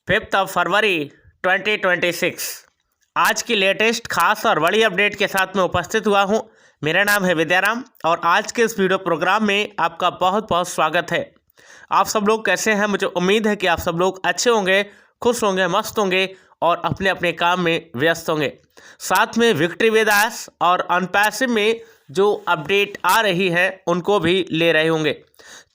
5 फरवरी 2026 आज की लेटेस्ट खास और बड़ी अपडेट के साथ मैं उपस्थित हुआ हूं। मेरा नाम है विद्याराम और आज के इस वीडियो प्रोग्राम में आपका बहुत बहुत स्वागत है। आप सब लोग कैसे हैं? मुझे उम्मीद है कि आप सब लोग अच्छे होंगे, खुश होंगे, मस्त होंगे और अपने अपने काम में व्यस्त होंगे। साथ में विक्ट्री वेदास और अनपैसिव में जो अपडेट आ रही है उनको भी ले रहे होंगे।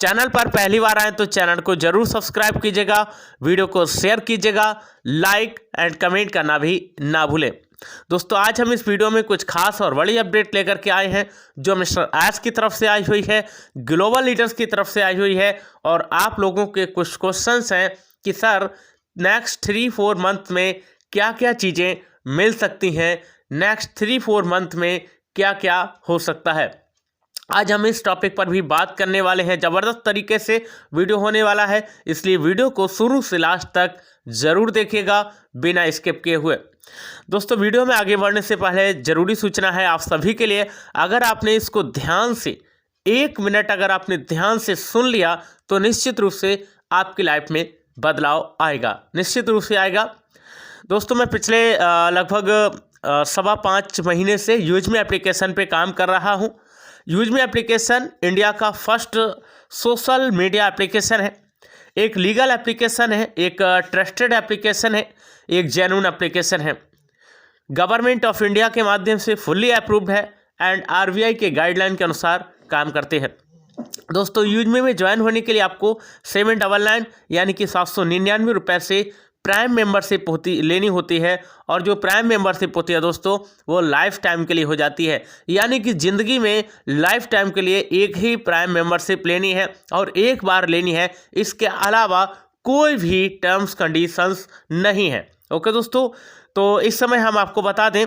चैनल पर पहली बार आए तो चैनल को जरूर सब्सक्राइब कीजिएगा, वीडियो को शेयर कीजिएगा, लाइक एंड कमेंट करना भी ना भूलें। दोस्तों, आज हम इस वीडियो में कुछ खास और बड़ी अपडेट लेकर के आए हैं जो मिस्टर एस की तरफ से आई हुई है, ग्लोबल लीडर्स की तरफ से आई हुई है और आप लोगों के कुछ क्वेश्चंस हैं कि सर नेक्स्ट 3-4 मंथ में क्या क्या चीज़ें मिल सकती हैं, नेक्स्ट 3-4 मंथ में क्या क्या हो सकता है। आज हम इस टॉपिक पर भी बात करने वाले हैं। ज़बरदस्त तरीके से वीडियो होने वाला है, इसलिए वीडियो को शुरू से लास्ट तक ज़रूर देखिएगा बिना स्किप किए हुए। दोस्तों, वीडियो में आगे बढ़ने से पहले ज़रूरी सूचना है आप सभी के लिए। अगर आपने इसको ध्यान से 1 मिनट अगर आपने ध्यान से सुन लिया तो निश्चित रूप से आपकी लाइफ में बदलाव आएगा, निश्चित रूप से आएगा। दोस्तों, मैं पिछले लगभग 5.25 महीने से यूजमी एप्लीकेशन पे काम कर रहा हूँ। यूजमी एप्लीकेशन इंडिया का फर्स्ट सोशल मीडिया एप्लीकेशन है, एक लीगल एप्लीकेशन है, एक ट्रस्टेड एप्लीकेशन है, एक जेन्युइन एप्लीकेशन है। गवर्नमेंट ऑफ इंडिया के माध्यम से फुल्ली अप्रूव्ड है एंड आरबीआई के गाइडलाइन के अनुसार काम करते हैं। दोस्तों, यूजमी में ज्वाइन होने के लिए आपको 799 यानी कि 799 रुपये से प्राइम मेंबरशिप लेनी होती है और जो प्राइम मेंबरशिप होती है दोस्तों वो लाइफ टाइम के लिए हो जाती है, यानी कि ज़िंदगी में लाइफ टाइम के लिए एक ही प्राइम मेंबरशिप लेनी है और एक बार लेनी है। इसके अलावा कोई भी टर्म्स कंडीशंस नहीं है। ओके दोस्तों, तो इस समय हम आपको बता दें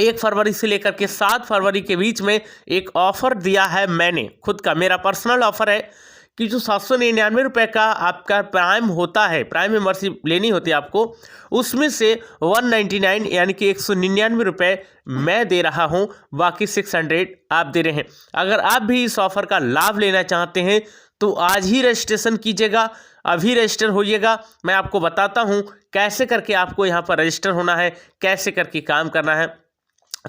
1 फरवरी से लेकर के 7 फरवरी के बीच में एक ऑफ़र दिया है मैंने खुद का, मेरा पर्सनल ऑफ़र है कि जो 799 रुपये का आपका प्राइम होता है, प्राइम मेंबरशिप लेनी होती है आपको, उसमें से 199 यानी कि 199 रुपये मैं दे रहा हूं, बाकी 600 आप दे रहे हैं। अगर आप भी इस ऑफ़र का लाभ लेना चाहते हैं तो आज ही रजिस्ट्रेशन कीजिएगा, अभी रजिस्टर होइएगा। मैं आपको बताता हूं कैसे करके आपको यहां पर रजिस्टर होना है, कैसे करके काम करना है।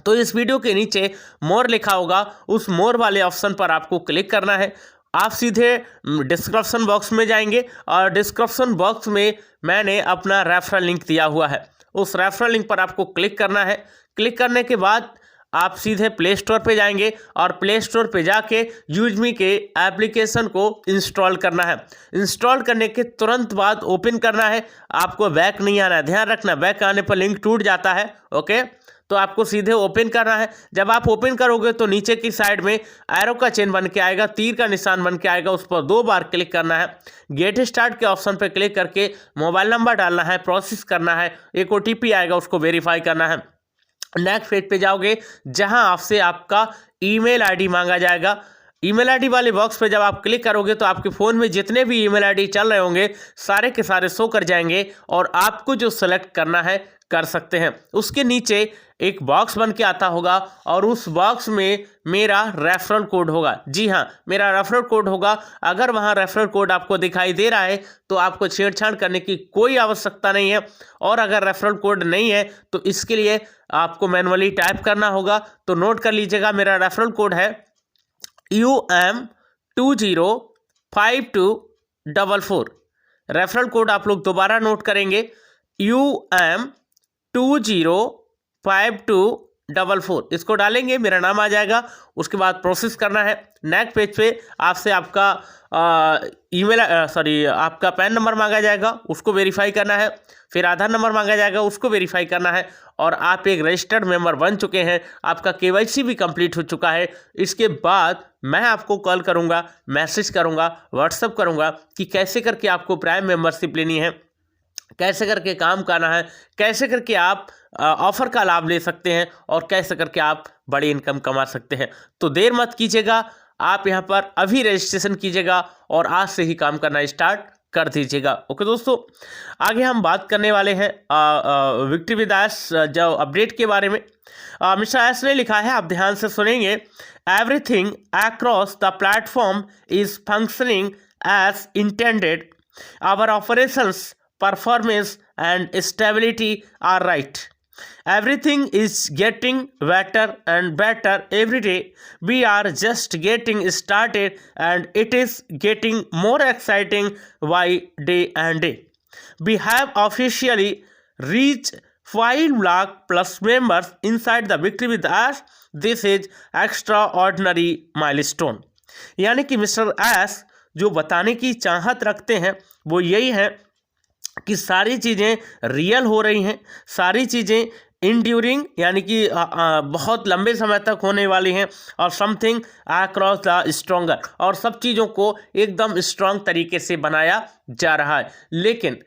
तो इस वीडियो के नीचे मोर लिखा होगा, उस मोर वाले ऑप्शन पर आपको क्लिक करना है। आप सीधे डिस्क्रिप्शन बॉक्स में जाएंगे और डिस्क्रिप्शन बॉक्स में मैंने अपना रेफरल लिंक दिया हुआ है, उस रेफरल लिंक पर आपको क्लिक करना है। क्लिक करने के बाद आप सीधे प्ले स्टोर पे जाएंगे और प्ले स्टोर पे जाके यूजमी के एप्लीकेशन को इंस्टॉल करना है। इंस्टॉल करने के तुरंत बाद ओपन करना है, आपको बैक नहीं आना है। ध्यान रखना, बैक आने पर लिंक टूट जाता है। ओके, तो आपको सीधे ओपन करना है। जब आप ओपन करोगे तो नीचे की साइड में एरो का चिन्ह बन के आएगा, तीर का निशान बन के आएगा, उस पर 2 बार क्लिक करना है। गेट स्टार्ट के ऑप्शन पर क्लिक करके मोबाइल नंबर डालना है, प्रोसेस करना है, एक OTP आएगा, उसको वेरीफाई करना है। नेक्स्ट पेज पे जाओगे जहां आपसे आपका ईमेल आईडी मांगा जाएगा। ईमेल आईडी वाले बॉक्स पे जब आप क्लिक करोगे तो आपके फ़ोन में जितने भी ईमेल आईडी चल रहे होंगे सारे के सारे शो कर जाएंगे और आपको जो सेलेक्ट करना है कर सकते हैं। उसके नीचे एक बॉक्स बन के आता होगा और उस बॉक्स में मेरा रेफरल कोड होगा। जी हाँ, मेरा रेफरल कोड होगा। अगर वहाँ रेफरल कोड आपको दिखाई दे रहा है तो आपको छेड़छाड़ करने की कोई आवश्यकता नहीं है, और अगर रेफरल कोड नहीं है तो इसके लिए आपको मैनुअली टाइप करना होगा। तो नोट कर लीजिएगा, मेरा रेफरल कोड है UM205244। रेफरल कोड आप लोग दोबारा नोट करेंगे, UM205244। इसको डालेंगे, मेरा नाम आ जाएगा। उसके बाद प्रोसेस करना है। नेक्स्ट पेज पे आपसे आपका आपका पैन नंबर मांगा जाएगा, उसको वेरीफाई करना है। फिर आधार नंबर मांगा जाएगा, उसको वेरीफाई करना है। और आप एक रजिस्टर्ड मेंबर बन चुके हैं, आपका KYC भी कंप्लीट हो चुका है। इसके बाद मैं आपको कॉल करूंगा, मैसेज करूंगा, व्हाट्सअप करूंगा कि कैसे करके आपको प्राइम मेंबरशिप लेनी है, कैसे करके काम करना है, कैसे करके आप ऑफ़र का लाभ ले सकते हैं और कैसे करके आप बड़ी इनकम कमा सकते हैं। तो देर मत कीजिएगा, आप यहाँ पर अभी रजिस्ट्रेशन कीजिएगा और आज से ही काम करना स्टार्ट कर दीजिएगा। ओके दोस्तों, आगे हम बात करने वाले हैं विक्ट्री वेदास जो अपडेट के बारे में। मिस्टर एस ने लिखा है, आप ध्यान से सुनेंगे। Everything across the platform is functioning as intended. Our operations performance and stability are right. Everything is getting better and better every day. We are just getting started and it is getting more exciting by day and day. We have officially reached 5 lakh plus members inside the Victory with Ash. This is extraordinary milestone. यानी कि mister S जो बताने की चाहत रखते हैं वो यही है कि सारी चीज़ें रियल हो रही हैं, सारी चीज़ें इंड्यूरिंग यानी कि बहुत लंबे समय तक होने वाली हैं और समथिंग अक्रॉस द स्ट्रॉन्गर, और सब चीज़ों को एकदम स्ट्रॉन्ग तरीके से बनाया जा रहा है। लेकिन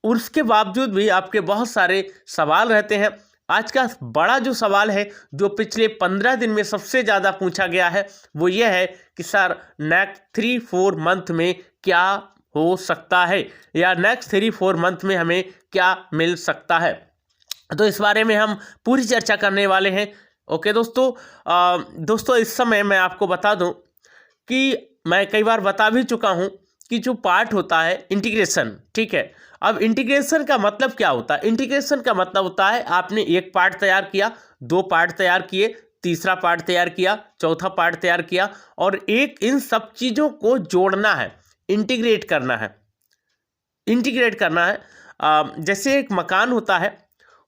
उसके बावजूद भी आपके बहुत सारे सवाल रहते हैं। आज का बड़ा जो सवाल है जो पिछले 15 दिन में सबसे ज़्यादा पूछा गया है वो ये है कि सर नेक्स्ट 3-4 मंथ में क्या हो सकता है, या नेक्स्ट 3-4 मंथ में हमें क्या मिल सकता है। तो इस बारे में हम पूरी चर्चा करने वाले हैं। ओके दोस्तों इस समय मैं आपको बता दूं कि मैं कई बार बता भी चुका हूं कि जो पार्ट होता है इंटीग्रेशन, ठीक है। अब इंटीग्रेशन का मतलब क्या होता है? इंटीग्रेशन का मतलब होता है आपने एक पार्ट तैयार किया, 2 पार्ट तैयार किए, तीसरा पार्ट तैयार किया, चौथा पार्ट तैयार किया और एक इन सब चीज़ों को जोड़ना है, इंटीग्रेट करना है। इंटीग्रेट करना है जैसे एक मकान होता है,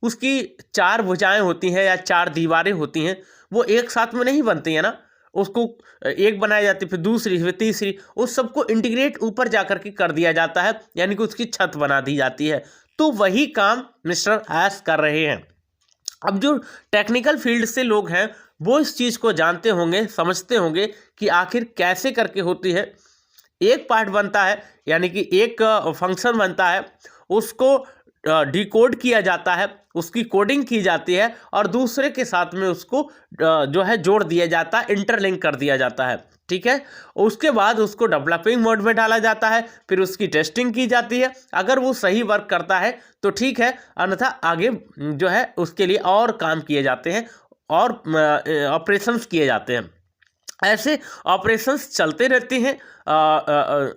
उसकी 4 भुजाएं होती हैं या 4 दीवारें होती हैं, वो एक साथ में नहीं बनती है ना, उसको एक बनाई जाती है, फिर दूसरी, फिर तीसरी, उस सबको इंटीग्रेट ऊपर जाकर के कर दिया जाता है, यानी कि उसकी छत बना दी जाती है। तो वही काम मिस्टर एस कर रहे हैं। अब जो टेक्निकल फील्ड से लोग हैं वो इस चीज़ को जानते होंगे, समझते होंगे कि आखिर कैसे करके होती है। एक पार्ट बनता है यानी कि एक फंक्शन बनता है, उसको डिकोड किया जाता है, उसकी कोडिंग की जाती है और दूसरे के साथ में उसको जो है जोड़ दिया जाता है, इंटरलिंक कर दिया जाता है, ठीक है। उसके बाद उसको डेवलपिंग मोड में डाला जाता है, फिर उसकी टेस्टिंग की जाती है। अगर वो सही वर्क करता है तो ठीक है, अन्यथा आगे जो है उसके लिए और काम किए जाते हैं और ऑपरेशंस किए जाते हैं। ऐसे ऑपरेशंस चलते रहते हैं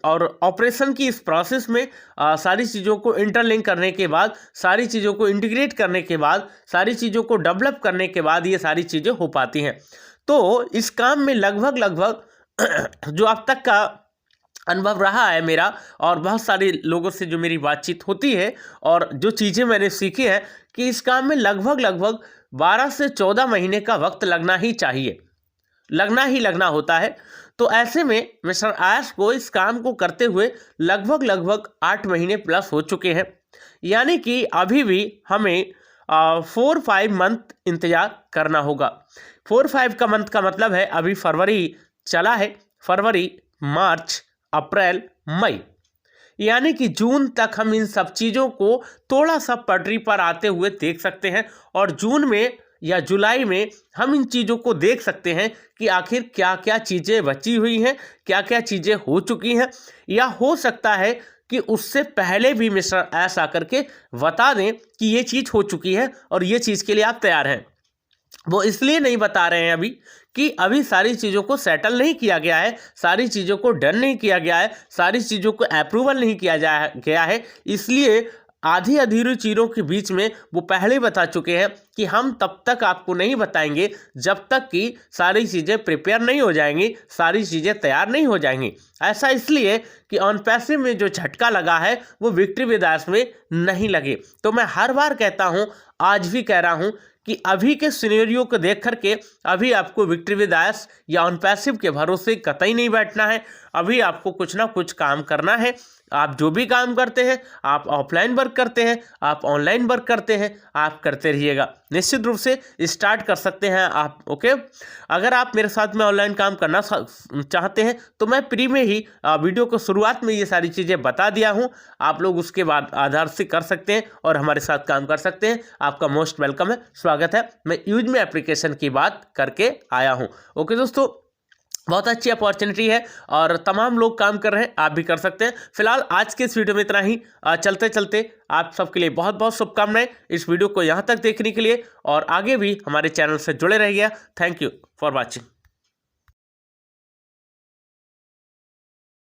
और ऑपरेशन की इस प्रोसेस में सारी चीज़ों को इंटरलिंक करने के बाद, सारी चीज़ों को इंटीग्रेट करने के बाद, सारी चीज़ों को डेवलप करने के बाद ये सारी चीज़ें हो पाती हैं। तो इस काम में लगभग जो अब तक का अनुभव रहा है मेरा और बहुत सारे लोगों से जो मेरी बातचीत होती है और जो चीज़ें मैंने सीखी है कि इस काम में लगभग 12 से 14 महीने का वक्त लगना ही चाहिए, लगना होता है। तो ऐसे में मिस्टर एस को इस काम को करते हुए लगभग 8 महीने प्लस हो चुके हैं, यानी कि अभी भी हमें 4-5 मंथ इंतज़ार करना होगा। 4-5 का मंथ का मतलब है अभी फरवरी चला है, फरवरी, मार्च, अप्रैल, मई, यानी कि जून तक हम इन सब चीज़ों को थोड़ा सा पटरी पर आते हुए देख सकते हैं और जून में या जुलाई में हम इन चीज़ों को देख सकते हैं कि आखिर क्या क्या चीज़ें बची हुई हैं, क्या क्या चीज़ें हो चुकी हैं, या हो सकता है कि उससे पहले भी मिस्टर एस आकर के बता दें कि ये चीज़ हो चुकी है और ये चीज़ के लिए आप तैयार हैं। वो इसलिए नहीं बता रहे हैं अभी कि अभी सारी चीज़ों को सेटल नहीं किया गया है, सारी चीज़ों को डन नहीं किया गया है, सारी चीज़ों को अप्रूवल नहीं किया गया है, इसलिए आधी अधूरी चीज़ों के बीच में वो पहले बता चुके हैं कि हम तब तक आपको नहीं बताएंगे जब तक कि सारी चीज़ें प्रिपेयर नहीं हो जाएंगी, सारी चीज़ें तैयार नहीं हो जाएंगी। ऐसा इसलिए कि ऑन पैसिव में जो झटका लगा है वो विक्ट्री विद एश में नहीं लगे। तो मैं हर बार कहता हूँ, आज भी कह रहा हूँ कि अभी के सिनेरियो को देख करके अभी आपको विक्ट्री विद एश या ऑन पैसिव के भरोसे कतई नहीं बैठना है। अभी आपको कुछ ना कुछ काम करना है। आप जो भी काम करते हैं, आप ऑफलाइन वर्क करते हैं, आप ऑनलाइन वर्क करते हैं, आप करते रहिएगा, निश्चित रूप से स्टार्ट कर सकते हैं आप। ओके, अगर आप मेरे साथ में ऑनलाइन काम करना चाहते हैं तो मैं फ्री में ही वीडियो को शुरुआत में ये सारी चीज़ें बता दिया हूँ, आप लोग उसके बाद आधार से कर सकते हैं और हमारे साथ काम कर सकते हैं। आपका मोस्ट वेलकम है, स्वागत है। मैं यूज में एप्लीकेशन की बात करके आया हूँ। ओके दोस्तों, बहुत अच्छी अपॉर्चुनिटी है और तमाम लोग काम कर रहे हैं, आप भी कर सकते हैं। फिलहाल आज के इस वीडियो में इतना ही। चलते चलते आप सबके लिए बहुत बहुत शुभकामनाएं इस वीडियो को यहाँ तक देखने के लिए, और आगे भी हमारे चैनल से जुड़े रहिए। Thank you for watching.